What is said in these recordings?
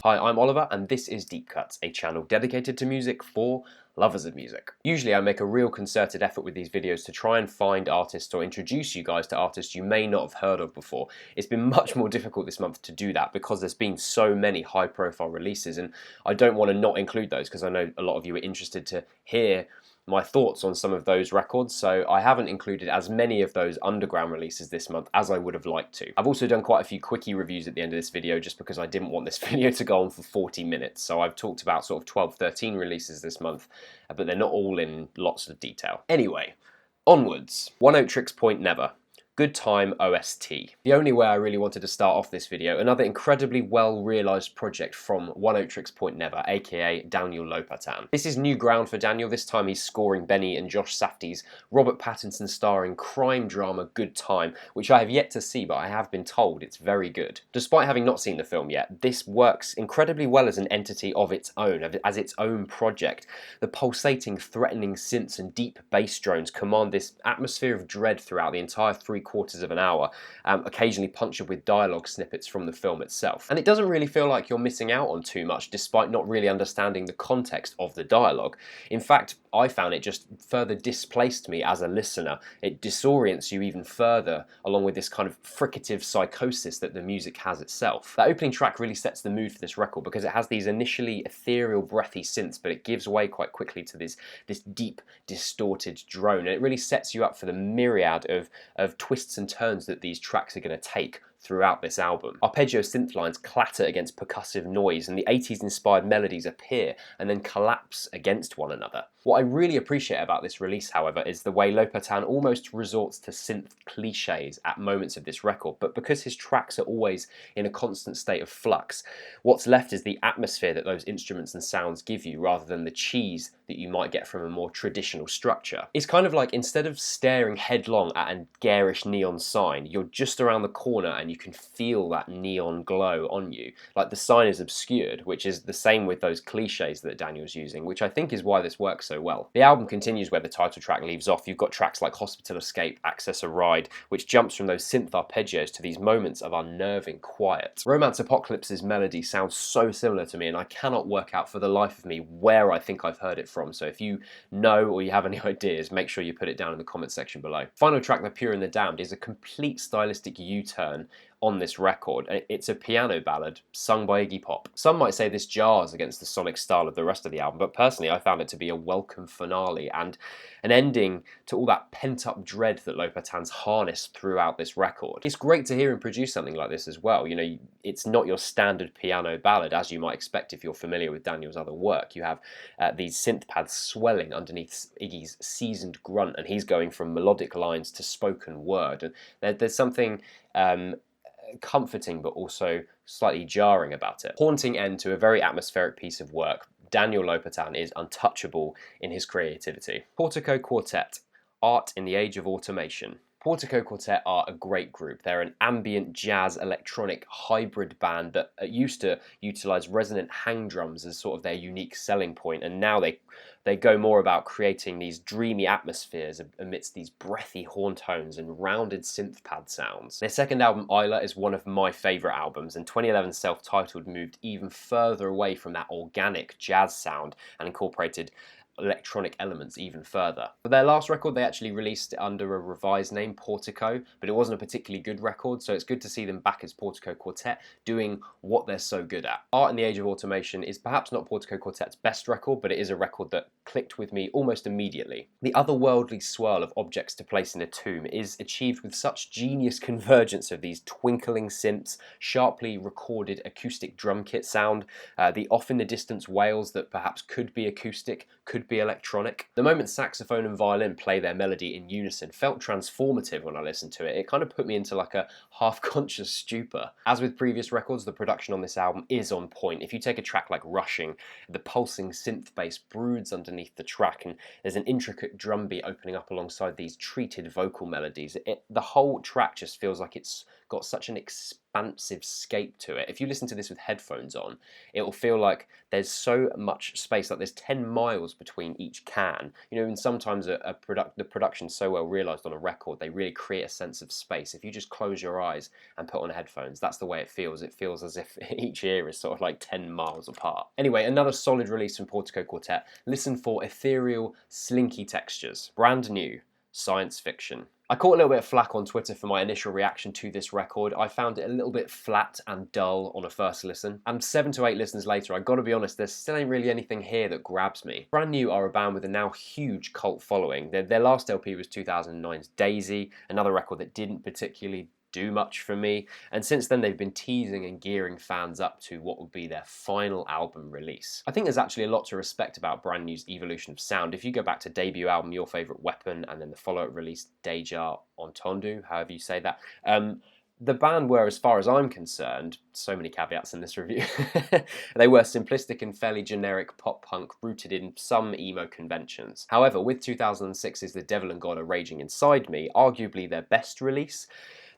Hi, I'm Oliver, and this is Deep Cuts, a channel dedicated to music for lovers of music. Usually I make a real concerted effort with these videos to try and find artists or introduce you guys to artists you may not have heard of before. It's been much more difficult this month to do that because there's been so many high profile releases, and I don't want to not include those because I know a lot of you are interested to hear my thoughts on some of those records, so I haven't included as many of those underground releases this month as I would have liked to. I've also done quite a few quickie reviews at the end of this video just because I didn't want this video to go on for 40 minutes, so I've talked about sort of 12, 13 releases this month, but they're not all in lots of detail. Anyway, onwards. Oneohtrix Point Never. Good Time OST. The only way I really wanted to start off this video, another incredibly well realised project from Oneohtrix Point Never, aka Daniel Lopatin. This is new ground for Daniel. This time he's scoring Benny and Josh Safdie's Robert Pattinson starring crime drama Good Time, which I have yet to see, but I have been told it's very good. Despite having not seen the film yet, this works incredibly well as an entity of its own, as its own project. The pulsating, threatening synths and deep bass drones command this atmosphere of dread throughout the entire 3/4 of an hour, occasionally punctured with dialogue snippets from the film itself. And it doesn't really feel like you're missing out on too much, despite not really understanding the context of the dialogue. In fact, I found it just further displaced me as a listener. It disorients you even further, along with this kind of fricative psychosis that the music has itself. That opening track really sets the mood for this record because it has these initially ethereal, breathy synths, but it gives way quite quickly to this deep, distorted drone, and it really sets you up for the myriad of twists and turns that these tracks are going to take throughout this album. Arpeggio synth lines clatter against percussive noise, and the 80s inspired melodies appear and then collapse against one another. What I really appreciate about this release, however, is the way Lopatin almost resorts to synth cliches at moments of this record, but because his tracks are always in a constant state of flux, what's left is the atmosphere that those instruments and sounds give you rather than the cheese that you might get from a more traditional structure. It's kind of like instead of staring headlong at a garish neon sign, you're just around the corner and you can feel that neon glow on you. Like the sign is obscured, which is the same with those cliches that Daniel's using, which I think is why this works so well. The album continues where the title track leaves off. You've got tracks like Hospital Escape, Access a Ride, which jumps from those synth arpeggios to these moments of unnerving quiet. Romance Apocalypse's melody sounds so similar to me, and I cannot work out for the life of me where I think I've heard it from, so if you know or you have any ideas, make sure you put it down in the comment section below. Final track, The Pure and the Damned, is a complete stylistic U-turn on this record. It's a piano ballad sung by Iggy Pop. Some might say this jars against the sonic style of the rest of the album, but personally I found it to be a welcome finale and an ending to all that pent-up dread that Lopatin's harnessed throughout this record. It's great to hear him produce something like this as well. You know, it's not your standard piano ballad as you might expect if you're familiar with Daniel's other work. You have these synth pads swelling underneath Iggy's seasoned grunt, and he's going from melodic lines to spoken word, and there's something comforting but also slightly jarring about it. Haunting end to a very atmospheric piece of work. Daniel Lopatin is untouchable in his creativity. Portico Quartet, Art in the Age of Automation. Portico Quartet are a great group. They're an ambient jazz electronic hybrid band that used to utilize resonant hang drums as sort of their unique selling point, and now they go more about creating these dreamy atmospheres amidst these breathy horn tones and rounded synth pad sounds. Their second album, Isla, is one of my favourite albums, and 2011's self-titled moved even further away from that organic jazz sound and incorporated electronic elements even further. For their last record, they actually released it under a revised name, Portico, but it wasn't a particularly good record, so it's good to see them back as Portico Quartet, doing what they're so good at. Art in the Age of Automation is perhaps not Portico Quartet's best record, but it is a record that clicked with me almost immediately. The otherworldly swirl of objects to place in a tomb is achieved with such genius convergence of these twinkling synths, sharply recorded acoustic drum kit sound, the off-in-the-distance wails that perhaps could be acoustic, could be electronic. The moment saxophone and violin play their melody in unison felt transformative when I listened to it. It kind of put me into like a half-conscious stupor. As with previous records, the production on this album is on point. If you take a track like Rushing, the pulsing synth bass broods underneath the track, and there's an intricate drum beat opening up alongside these treated vocal melodies. The whole track just feels like it's got such an expansive scape to it. If you listen to this with headphones on, it will feel like there's so much space, like there's 10 miles between each can. You know, and sometimes the production's so well realised on a record, they really create a sense of space. If you just close your eyes and put on headphones, that's the way it feels. It feels as if each ear is sort of like 10 miles apart. Anyway, another solid release from Portico Quartet. Listen for ethereal, slinky textures. Brand new, science fiction. I caught a little bit of flack on Twitter for my initial reaction to this record. I found it a little bit flat and dull on a first listen. And 7 to 8 listens later, I gotta be honest, there still ain't really anything here that grabs me. Brand New are a band with a now huge cult following. Their last LP was 2009's Daisy, another record that didn't particularly do much for me, and since then they've been teasing and gearing fans up to what would be their final album release. I think there's actually a lot to respect about Brand New's evolution of sound. If you go back to debut album Your Favourite Weapon and then the follow-up release Deja Entendu, however you say that, the band were, as far as I'm concerned, so many caveats in this review, they were simplistic and fairly generic pop punk rooted in some emo conventions. However, with 2006's The Devil and God Are Raging Inside Me, arguably their best release,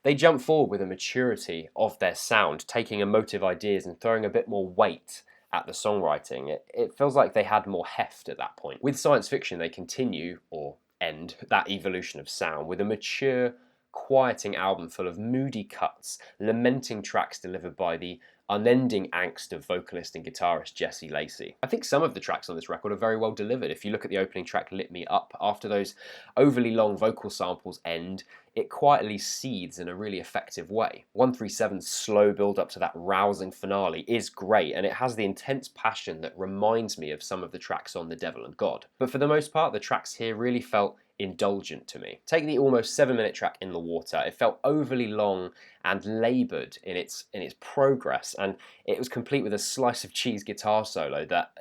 they jump forward with a maturity of their sound, taking emotive ideas and throwing a bit more weight at the songwriting. It feels like they had more heft at that point. With science fiction, they continue, or end, that evolution of sound with a mature, quieting album full of moody cuts, lamenting tracks delivered by the unending angst of vocalist and guitarist Jesse Lacey. I think some of the tracks on this record are very well delivered. If you look at the opening track, Lit Me Up, after those overly long vocal samples end, it quietly seethes in a really effective way. 137's slow build up to that rousing finale is great, and it has the intense passion that reminds me of some of the tracks on The Devil and God. But for the most part, the tracks here really felt indulgent to me. Take the almost 7-minute track In the Water. It felt overly long and laboured in its progress, and it was complete with a slice of cheese guitar solo that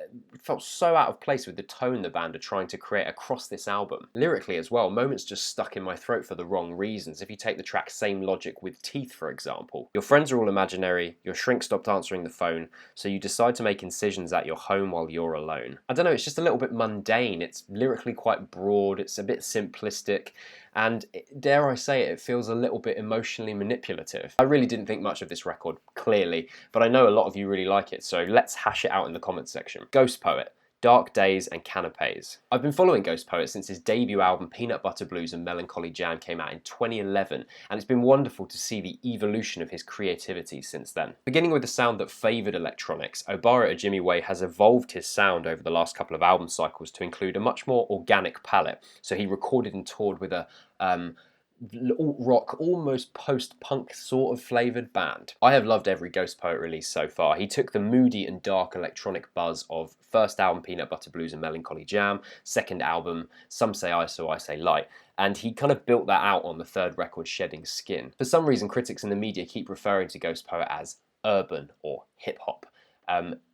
felt so out of place with the tone the band are trying to create across this album. Lyrically as well, moments just stuck in my throat for the wrong reasons. If you take the track Same Logic with Teeth, for example, your friends are all imaginary, your shrink stopped answering the phone, so you decide to make incisions at your home while you're alone. I don't know, it's just a little bit mundane. It's lyrically quite broad, it's a bit simplistic, and dare I say it, it feels a little bit emotionally manipulative. I really didn't think much of this record, clearly, but I know a lot of you really like it, so let's hash it out in the comments section. Ghostpoet, Dark Days and Canapés. I've been following Ghostpoet since his debut album Peanut Butter Blues and Melancholy Jam came out in 2011, and it's been wonderful to see the evolution of his creativity since then. Beginning with a sound that favoured electronics, Obara Ejimiwe has evolved his sound over the last couple of album cycles to include a much more organic palette, so he recorded and toured with a alt-rock, almost post-punk sort of flavoured band. I have loved every Ghostpoet release so far. He took the moody and dark electronic buzz of first album Peanut Butter Blues and Melancholy Jam, second album Some Say I So I Say Light, and he kind of built that out on the third record Shedding Skin. For some reason, critics in the media keep referring to Ghostpoet as urban or hip-hop.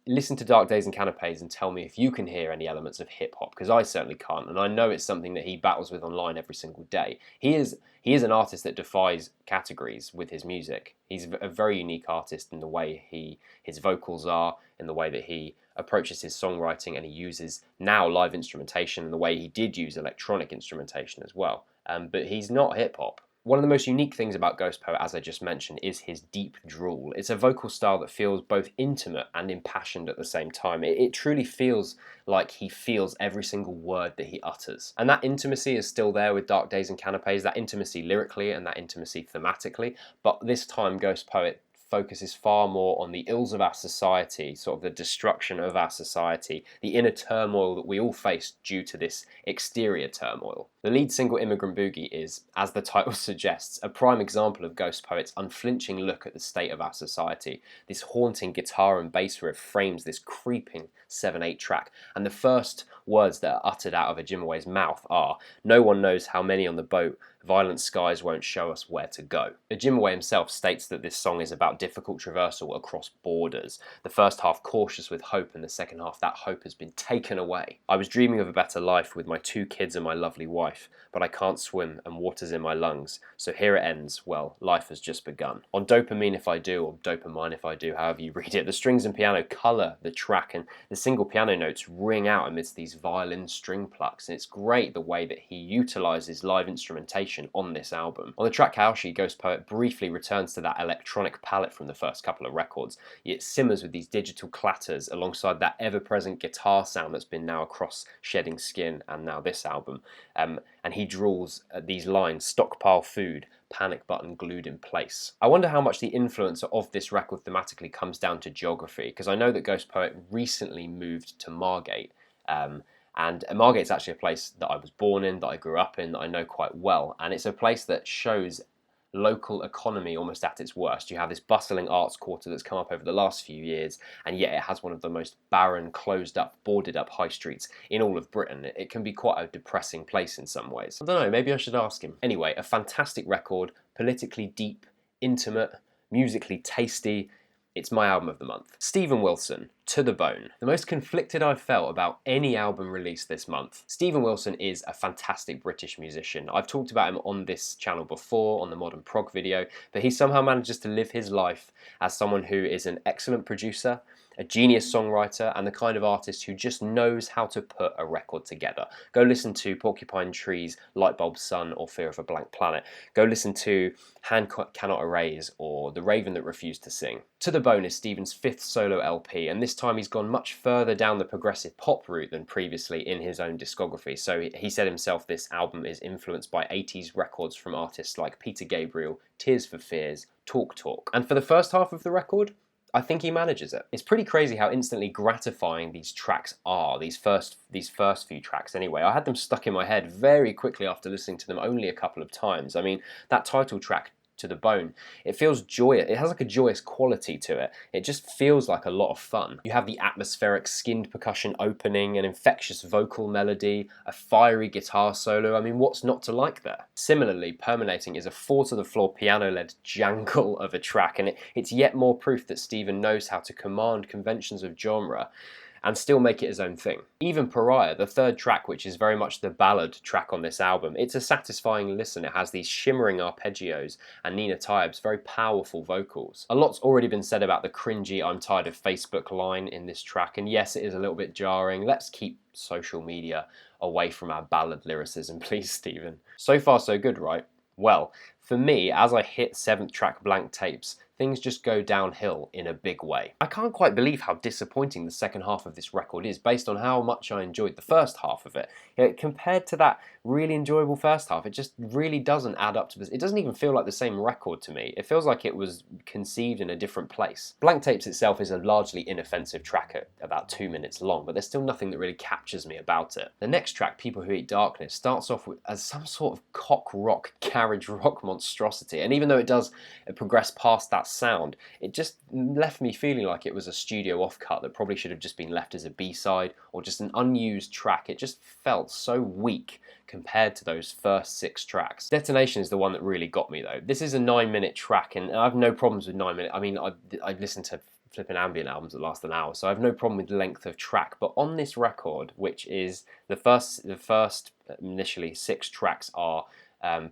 Listen to Dark Days and Canapés and tell me if you can hear any elements of hip-hop, because I certainly can't, and I know it's something that he battles with online every single day. He is an artist that defies categories with his music. He's a very unique artist in the way his vocals are, in the way that he approaches his songwriting, and he uses now live instrumentation in the way he did use electronic instrumentation as well. But he's not hip-hop. One of the most unique things about Ghostpoet, as I just mentioned, is his deep drawl. It's a vocal style that feels both intimate and impassioned at the same time. It truly feels like he feels every single word that he utters. And that intimacy is still there with Dark Days and Canapés, that intimacy lyrically and that intimacy thematically, but this time Ghostpoet focuses far more on the ills of our society, sort of the destruction of our society, the inner turmoil that we all face due to this exterior turmoil. The lead single, Immigrant Boogie, is, as the title suggests, a prime example of Ghostpoet's unflinching look at the state of our society. This haunting guitar and bass riff frames this creeping 7/8 track, and the first words that are uttered out of Ejimiwe's mouth are, "No one knows how many on the boat, violent skies won't show us where to go." Ejimiwe himself states that this song is about difficult traversal across borders. The first half cautious with hope, and the second half that hope has been taken away. "I was dreaming of a better life with my 2 kids and my lovely wife, but I can't swim and water's in my lungs, so here it ends, well, life has just begun." On Dopamine If I Do, or Dopamine If I Do, however you read it, the strings and piano colour the track, and the single piano notes ring out amidst these violin string plucks, and it's great the way that he utilises live instrumentation musician on this album. On the track Haoshi, Ghostpoet briefly returns to that electronic palette from the first couple of records. It simmers with these digital clatters alongside that ever-present guitar sound that's been now across Shedding Skin and now this album. And he draws these lines, stockpile food, panic button glued in place. I wonder how much the influence of this record thematically comes down to geography, because I know that Ghostpoet recently moved to Margate, and Margate's actually a place that I was born in, that I grew up in, that I know quite well, and it's a place that shows local economy almost at its worst. You have this bustling arts quarter that's come up over the last few years, and yet it has one of the most barren, closed up, boarded up high streets in all of Britain. It can be quite a depressing place in some ways. I don't know, maybe I should ask him. Anyway, a fantastic record, politically deep, intimate, musically tasty. It's my album of the month. Steven Wilson, To the Bone. The most conflicted I've felt about any album released this month. Steven Wilson is a fantastic British musician. I've talked about him on this channel before, on the Modern Prog video, but he somehow manages to live his life as someone who is an excellent producer, a genius songwriter, and the kind of artist who just knows how to put a record together. Go listen to Porcupine Tree's Lightbulb Sun or Fear of a Blank Planet. Go listen to Hand Cannot Erase or The Raven That Refused to Sing. To the Bone is Steven's 5th solo LP, and this time he's gone much further down the progressive pop route than previously in his own discography. So he said himself this album is influenced by 80s records from artists like Peter Gabriel, Tears for Fears, Talk Talk. And for the first half of the record, I think he manages it. It's pretty crazy how instantly gratifying these tracks are, these first few tracks anyway. I had them stuck in my head very quickly after listening to them only a couple of times. I mean, that title track, To the Bone, it feels joyous. It has like a joyous quality to it. It just feels like a lot of fun. You have the atmospheric skinned percussion opening, an infectious vocal melody, a fiery guitar solo. I mean, what's not to like there? Similarly, Permeating is a 4-to-the-floor piano-led jangle of a track, and it's yet more proof that Steven knows how to command conventions of genre and still make it his own thing. Even Pariah, the third track, which is very much the ballad track on this album, it's a satisfying listen. It has these shimmering arpeggios and Nina Taib's very powerful vocals. A lot's already been said about the cringy I'm tired of Facebook line in this track, and yes, it is a little bit jarring. Let's keep social media away from our ballad lyricism, please, Steven. So far so good, right? Well, for me, as I hit 7th track Blank Tapes, things just go downhill in a big way. I can't quite believe how disappointing the second half of this record is based on how much I enjoyed the first half of it. Compared to that really enjoyable first half, it just really doesn't add up to this. It doesn't even feel like the same record to me. It feels like it was conceived in a different place. Blank Tapes itself is a largely inoffensive track at about 2 minutes long, but there's still nothing that really captures me about it. The next track, People Who Eat Darkness, starts off as some sort of cock rock, garage rock monstrosity, and even though it does progress past that sound, it just left me feeling like it was a studio off-cut that probably should have just been left as a B-side or just an unused track. It just felt so weak compared to those first 6 tracks. Detonation is the one that really got me though. This is a 9-minute track, and I have no problems with 9 minutes. I mean, I've listened to flipping ambient albums that last an hour, so I have no problem with length of track. But on this record, which is the first initially 6 tracks are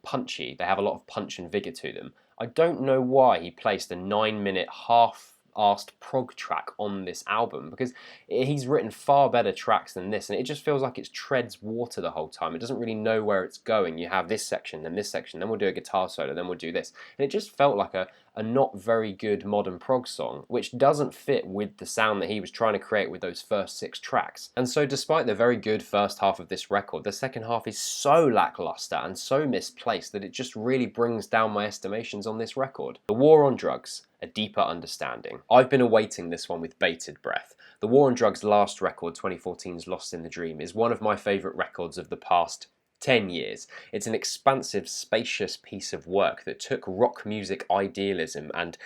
punchy. They have a lot of punch and vigor to them. I don't know why he placed a 9-minute half-arsed prog track on this album, because he's written far better tracks than this, and it just feels like it treads water the whole time. It doesn't really know where it's going. You have this section, then we'll do a guitar solo, then we'll do this. And it just felt like a not very good modern prog song, which doesn't fit with the sound that he was trying to create with those first 6 tracks. And so despite the very good first half of this record, the second half is so lackluster and so misplaced that it just really brings down my estimations on this record. The War on Drugs, A Deeper Understanding. I've been awaiting this one with bated breath. The War on Drugs' last record, 2014's Lost in the Dream, is one of my favourite records of the past 10 years. It's an expansive, spacious piece of work that took rock music idealism and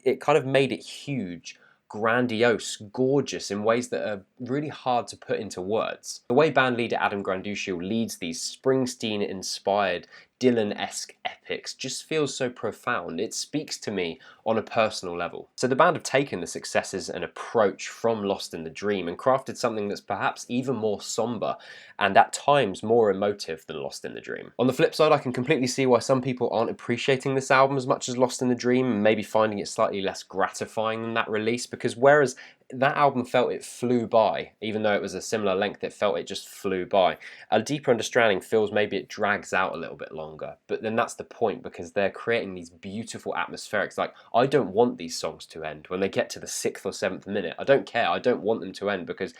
it kind of made it huge, grandiose, gorgeous in ways that are really hard to put into words. The way band leader Adam Granduciel leads these Springsteen-inspired, Dylan-esque epics just feels so profound. It speaks to me on a personal level. So the band have taken the successes and approach from Lost in the Dream and crafted something that's perhaps even more somber and at times more emotive than Lost in the Dream. On the flip side, I can completely see why some people aren't appreciating this album as much as Lost in the Dream and maybe finding it slightly less gratifying than that release, because whereas that album felt it flew by. Even though it was a similar length, it felt it just flew by. A Deeper Understanding feels maybe it drags out a little bit longer, but then that's the point, because they're creating these beautiful atmospherics. Like, I don't want these songs to end. When they get to the 6th or 7th minute, I don't care. I don't want them to end, because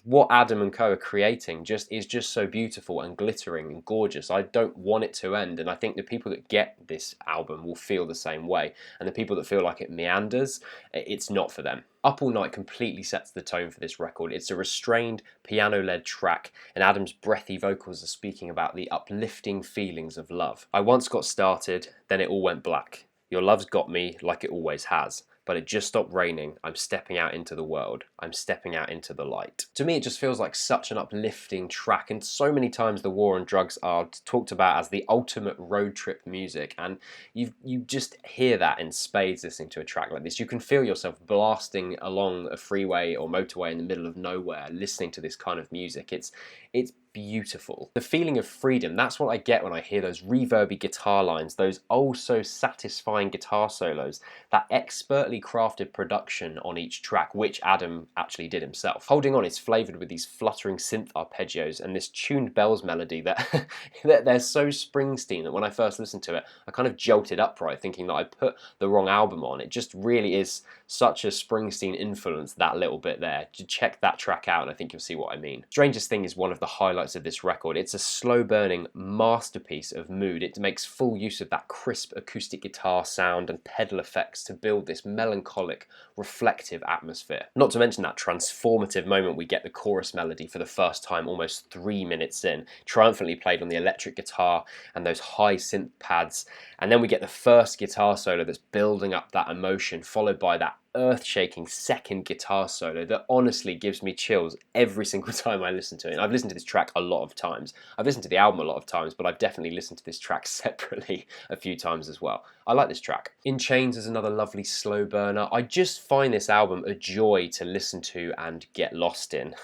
what Adam and co are creating is just so beautiful and glittering and gorgeous. I don't want it to end, and I think the people that get this album will feel the same way, and the people that feel like it meanders, it's not for them. Up All Night completely sets the tone for this record. It's a restrained, piano-led track, and Adam's breathy vocals are speaking about the uplifting feelings of love. I once got started, then it all went black. Your love's got me like it always has. But it just stopped raining. I'm stepping out into the world. I'm stepping out into the light. To me, it just feels like such an uplifting track, and so many times the war on drugs are talked about as the ultimate road trip music, and you just hear that in spades listening to a track like this. You can feel yourself blasting along a freeway or motorway in the middle of nowhere listening to this kind of music. It's beautiful. The feeling of freedom, that's what I get when I hear those reverby guitar lines, those oh so satisfying guitar solos, that expertly crafted production on each track, which Adam actually did himself. Holding On is flavoured with these fluttering synth arpeggios and this tuned bells melody that they're so Springsteen that when I first listened to it, I kind of jolted upright thinking that I put the wrong album on. It just really is such a Springsteen influence, that little bit there. Check that track out and I think you'll see what I mean. Strangest Thing is one of the highlights of this record. It's a slow-burning masterpiece of mood. It makes full use of that crisp acoustic guitar sound and pedal effects to build this melancholic, reflective atmosphere. Not to mention that transformative moment we get the chorus melody for the first time almost 3 minutes in, triumphantly played on the electric guitar and those high synth pads, and then we get the first guitar solo that's building up that emotion, followed by that earth-shaking second guitar solo that honestly gives me chills every single time I listen to it. And I've listened to this track a lot of times. I've listened to the album a lot of times, but I've definitely listened to this track separately a few times as well. I like this track. In Chains is another lovely slow burner. I just find this album a joy to listen to and get lost in.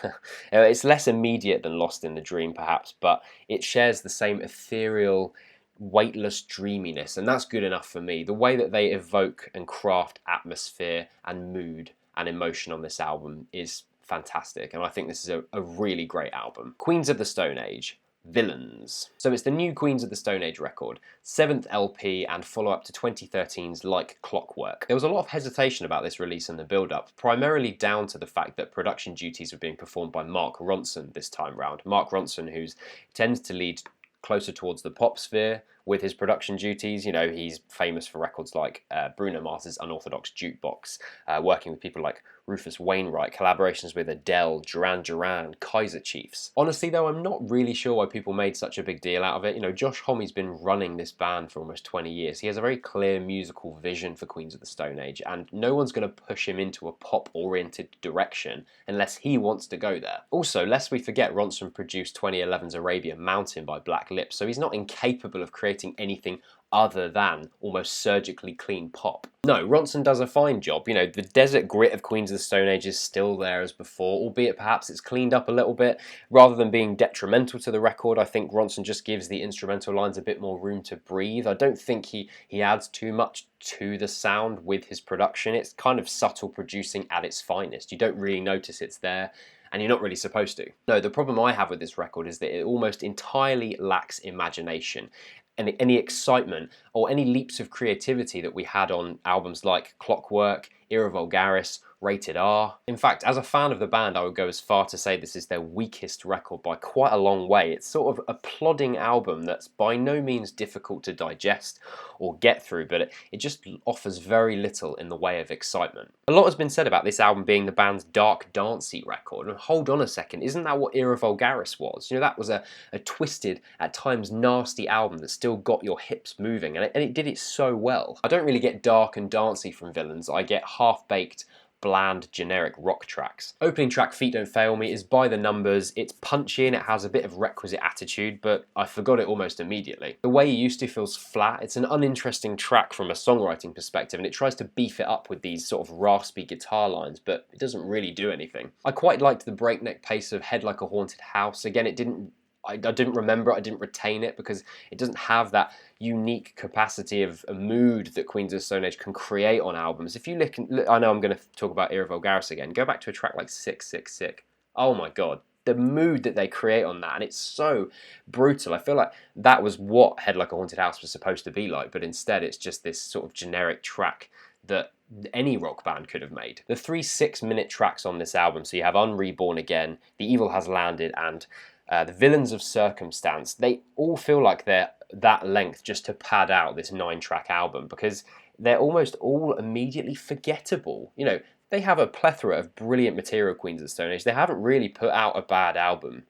It's less immediate than Lost in the Dream perhaps, but it shares the same ethereal, weightless dreaminess, and that's good enough for me. The way that they evoke and craft atmosphere and mood and emotion on this album is fantastic, and I think this is a really great album. Queens of the Stone Age, Villains. So it's the new Queens of the Stone Age record, 7th LP and follow-up to 2013's Like Clockwork. There was a lot of hesitation about this release and the build-up, primarily down to the fact that production duties were being performed by Mark Ronson this time round. Mark Ronson, who tends to lead closer towards the pop sphere with his production duties. You know, he's famous for records like Bruno Mars's Unorthodox Jukebox, working with people like Rufus Wainwright, collaborations with Adele, Duran Duran, Kaiser Chiefs. Honestly though, I'm not really sure why people made such a big deal out of it. You know, Josh Homme's been running this band for almost 20 years. He has a very clear musical vision for Queens of the Stone Age, and no one's going to push him into a pop-oriented direction unless he wants to go there. Also, lest we forget, Ronson produced 2011's Arabian Mountain by Black Lips, so he's not incapable of creating anything other than almost surgically clean pop. No, Ronson does a fine job. You know, the desert grit of Queens of the Stone Age is still there as before, albeit perhaps it's cleaned up a little bit. Rather than being detrimental to the record, I think Ronson just gives the instrumental lines a bit more room to breathe. I don't think he adds too much to the sound with his production. It's kind of subtle producing at its finest. You don't really notice it's there, and you're not really supposed to. No, the problem I have with this record is that it almost entirely lacks imagination. And any excitement or any leaps of creativity that we had on albums like Clockwork, Era Vulgaris, Rated R. In fact, as a fan of the band, I would go as far to say this is their weakest record by quite a long way. It's sort of a plodding album that's by no means difficult to digest or get through, but it just offers very little in the way of excitement. A lot has been said about this album being the band's dark, dancey record, and hold on a second, isn't that what Era Vulgaris was? You know, that was a twisted, at times nasty album that still got your hips moving, and it did it so well. I don't really get dark and dancey from Villains, I get half-baked, bland, generic rock tracks. Opening track Feet Don't Fail Me is by the numbers, it's punchy and it has a bit of requisite attitude, but I forgot it almost immediately. The Way You Used To feels flat. It's an uninteresting track from a songwriting perspective, and it tries to beef it up with these sort of raspy guitar lines, but it doesn't really do anything. I quite liked the breakneck pace of Head Like a Haunted House. Again, it didn't I didn't remember it, I didn't retain it, because it doesn't have that unique capacity of a mood that Queens of the Stone Age can create on albums. If you look, I know I'm going to talk about Era Vulgaris again, go back to a track like 666. Oh my god, the mood that they create on that, and it's so brutal. I feel like that was what Head Like a Haunted House was supposed to be like, but instead it's just this sort of generic track that any rock band could have made. The 3 6-minute tracks on this album, so you have Unreborn Again, The Evil Has Landed, and The Villains of Circumstance, they all feel like they're that length just to pad out this 9-track album, because they're almost all immediately forgettable. You know, they have a plethora of brilliant material, Queens of the Stone Age. They haven't really put out a bad album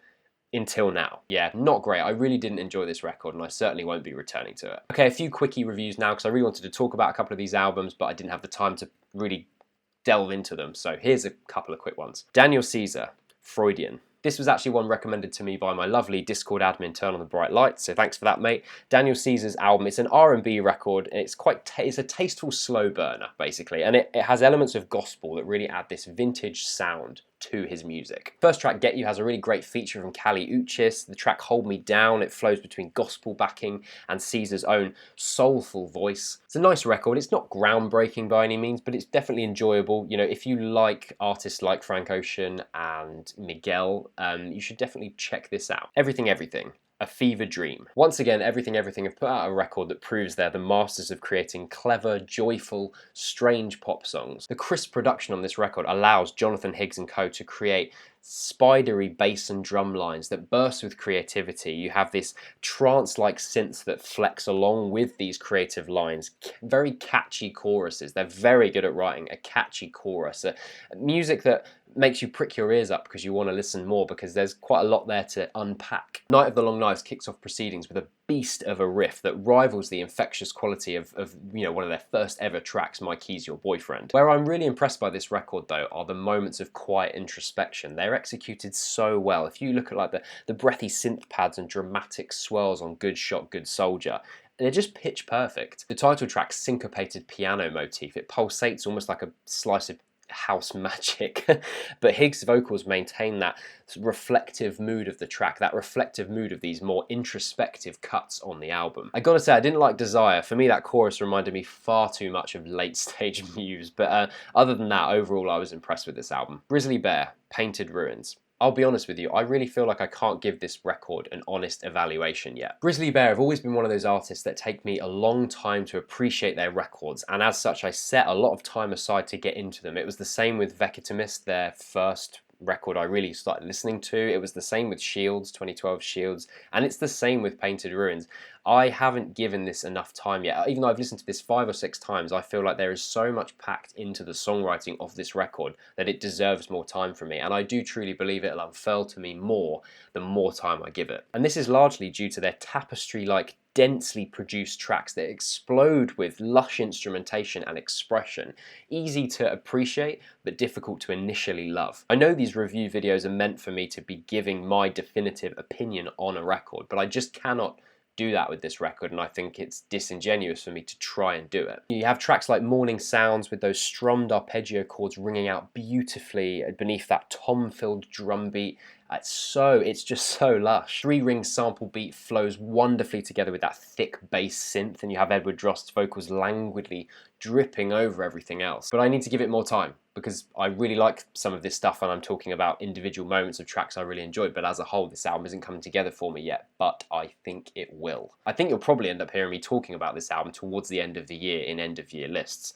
until now. Yeah, not great. I really didn't enjoy this record, and I certainly won't be returning to it. Okay, a few quickie reviews now, because I really wanted to talk about a couple of these albums, but I didn't have the time to really delve into them. So here's a couple of quick ones. Daniel Caesar, Freudian. This was actually one recommended to me by my lovely Discord admin, Turn on the Bright Lights, so thanks for that, mate. Daniel Caesar's album, it's an R&B record, and it's it's a tasteful slow burner, basically, and it has elements of gospel that really add this vintage sound to his music. First track, Get You, has a really great feature from Kali Uchis. The track Hold Me Down, it flows between gospel backing and Caesar's own soulful voice. It's a nice record. It's not groundbreaking by any means, but it's definitely enjoyable. You know, if you like artists like Frank Ocean and Miguel, you should definitely check this out. Everything Everything, A Fever Dream. Once again, Everything Everything have put out a record that proves they're the masters of creating clever, joyful, strange pop songs. The crisp production on this record allows Jonathan Higgs and co to create spidery bass and drum lines that burst with creativity. You have this trance-like synths that flex along with these creative lines. Very catchy choruses. They're very good at writing a catchy chorus. A music that makes you prick your ears up because you want to listen more, because there's quite a lot there to unpack. Night of the Long Knives kicks off proceedings with a beast of a riff that rivals the infectious quality of you know, one of their first ever tracks, My Key's Your Boyfriend. Where I'm really impressed by this record though are the moments of quiet introspection. They're executed so well. If you look at like the breathy synth pads and dramatic swirls on Good Shot, Good Soldier, they're just pitch perfect. The title track's syncopated piano motif, it pulsates almost like a slice of house magic, but Higgs' vocals maintain that reflective mood of the track, that reflective mood of these more introspective cuts on the album. I gotta say, I didn't like Desire. For me, that chorus reminded me far too much of late stage Muse, but other than that, overall I was impressed with this album. Grizzly Bear, Painted Ruins. I'll be honest with you, I really feel like I can't give this record an honest evaluation yet. Grizzly Bear have always been one of those artists that take me a long time to appreciate their records, and as such I set a lot of time aside to get into them. It was the same with Veckatimist, their first record I really started listening to. It was the same with Shields, 2012 Shields, and it's the same with Painted Ruins. I haven't given this enough time yet. Even though I've listened to this 5 or 6 times, I feel like there is so much packed into the songwriting of this record that it deserves more time from me, and I do truly believe it'll unfurl to me more the more time I give it. And this is largely due to their tapestry-like densely produced tracks that explode with lush instrumentation and expression, easy to appreciate but difficult to initially love. I know these review videos are meant for me to be giving my definitive opinion on a record, but I just cannot do that with this record, and I think it's disingenuous for me to try and do it. You have tracks like Morning Sounds with those strummed arpeggio chords ringing out beautifully beneath that tom-filled drum beat. It's just so lush. 3-ring sample beat flows wonderfully together with that thick bass synth, and you have Edward Drost's vocals languidly dripping over everything else. But I need to give it more time, because I really like some of this stuff and I'm talking about individual moments of tracks I really enjoyed, but as a whole this album isn't coming together for me yet, but I think it will. I think you'll probably end up hearing me talking about this album towards the end of the year in end of year lists,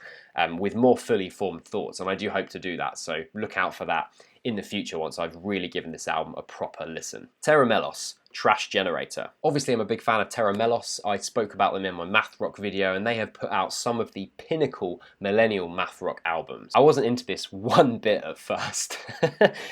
with more fully formed thoughts, and I do hope to do that, so look out for that in the future once I've really given this album a proper listen. Tera Melos, Trash Generator. Obviously I'm a big fan of Tera Melos. I spoke about them in my math rock video, and they have put out some of the pinnacle millennial math rock albums. I wasn't into this one bit at first.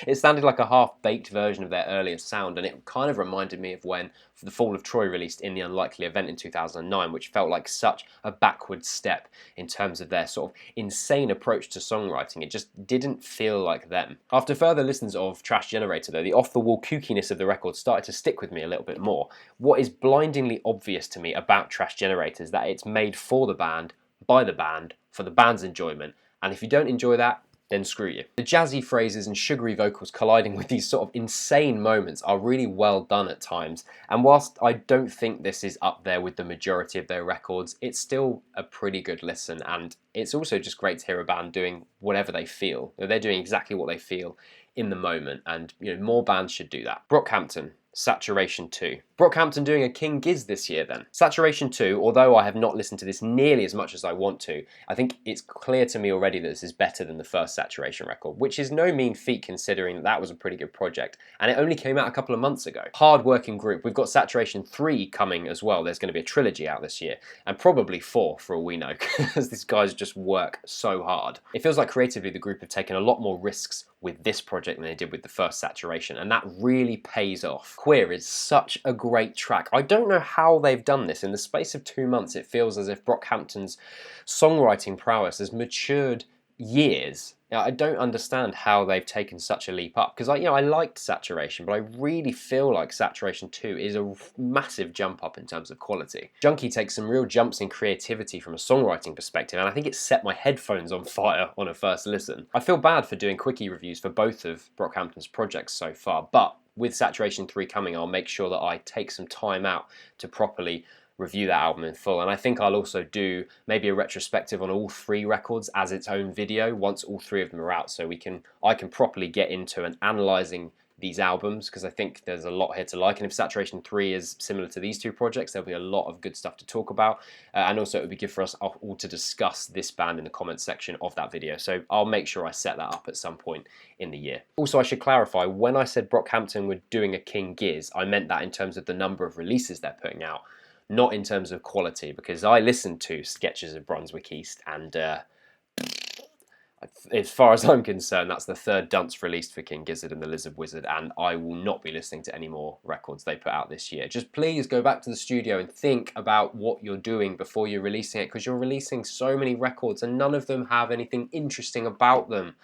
It sounded like a half-baked version of their earlier sound, and it kind of reminded me of when The Fall of Troy released In the Unlikely Event in 2009, which felt like such a backward step in terms of their sort of insane approach to songwriting. It just didn't feel like them. After further listens of Trash Generator though, the off-the-wall kookiness of the record started to stick with me a little bit more. What is blindingly obvious to me about Trash Generator is that it's made for the band, by the band, for the band's enjoyment, and if you don't enjoy that, then screw you. The jazzy phrases and sugary vocals colliding with these sort of insane moments are really well done at times, and whilst I don't think this is up there with the majority of their records, it's still a pretty good listen, and it's also just great to hear a band doing whatever they feel. They're doing exactly what they feel in the moment, and more bands should do that. Brockhampton, Saturation 2. Brockhampton doing a King Giz this year then. Saturation 2, although I have not listened to this nearly as much as I want to, I think it's clear to me already that this is better than the first Saturation record, which is no mean feat considering that that was a pretty good project, and it only came out a couple of months ago. Hard-working group. We've got Saturation 3 coming as well. There's going to be a trilogy out this year, and probably 4 for all we know, because these guys just work so hard. It feels like creatively the group have taken a lot more risks with this project than they did with the first Saturation, and that really pays off. Queer is such a great track. I don't know how they've done this. In the space of 2 months, it feels as if Brockhampton's songwriting prowess has matured years. I don't understand how they've taken such a leap up, because I liked Saturation, but I really feel like Saturation 2 is a massive jump up in terms of quality. Junkie takes some real jumps in creativity from a songwriting perspective, and I think it set my headphones on fire on a first listen. I feel bad for doing quickie reviews for both of Brockhampton's projects so far, but with Saturation 3 coming, I'll make sure that I take some time out to properly review that album in full, and I think I'll also do maybe a retrospective on all 3 records as its own video once all 3 of them are out, so I can properly get into and analysing these albums, because I think there's a lot here to like, and if Saturation 3 is similar to these 2 projects, there'll be a lot of good stuff to talk about, and also it would be good for us all to discuss this band in the comments section of that video, so I'll make sure I set that up at some point in the year. Also, I should clarify, when I said Brockhampton were doing a King Giz, I meant that in terms of the number of releases they're putting out, not in terms of quality, because I listened to Sketches of Brunswick East, and as far as I'm concerned, that's the 3rd dunce released for King Gizzard and the Lizard Wizard, and I will not be listening to any more records they put out this year. Just please go back to the studio and think about what you're doing before you're releasing it, because you're releasing so many records and none of them have anything interesting about them.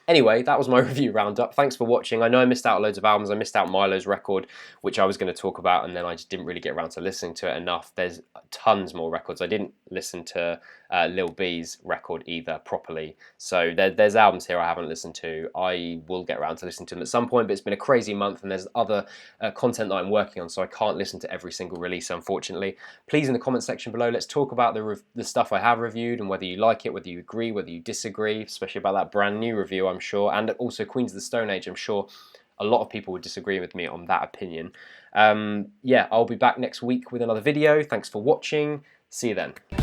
Anyway, that was my review roundup. Thanks for watching. I know I missed out loads of albums. I missed out Melos' record, which I was going to talk about, and then I just didn't really get around to listening to it enough. There's tons more records. I didn't listen to Lil B's record either properly. So there's albums here I haven't listened to. I will get around to listening to them at some point, but it's been a crazy month, and there's other content that I'm working on, so I can't listen to every single release, unfortunately. Please, in the comment section below, let's talk about the stuff I have reviewed, and whether you like it, whether you agree, whether you disagree, especially about that brand new review, I'm sure, and also Queens of the Stone Age. I'm sure a lot of people would disagree with me on that opinion. Yeah, I'll be back next week with another video. Thanks for watching. See you then.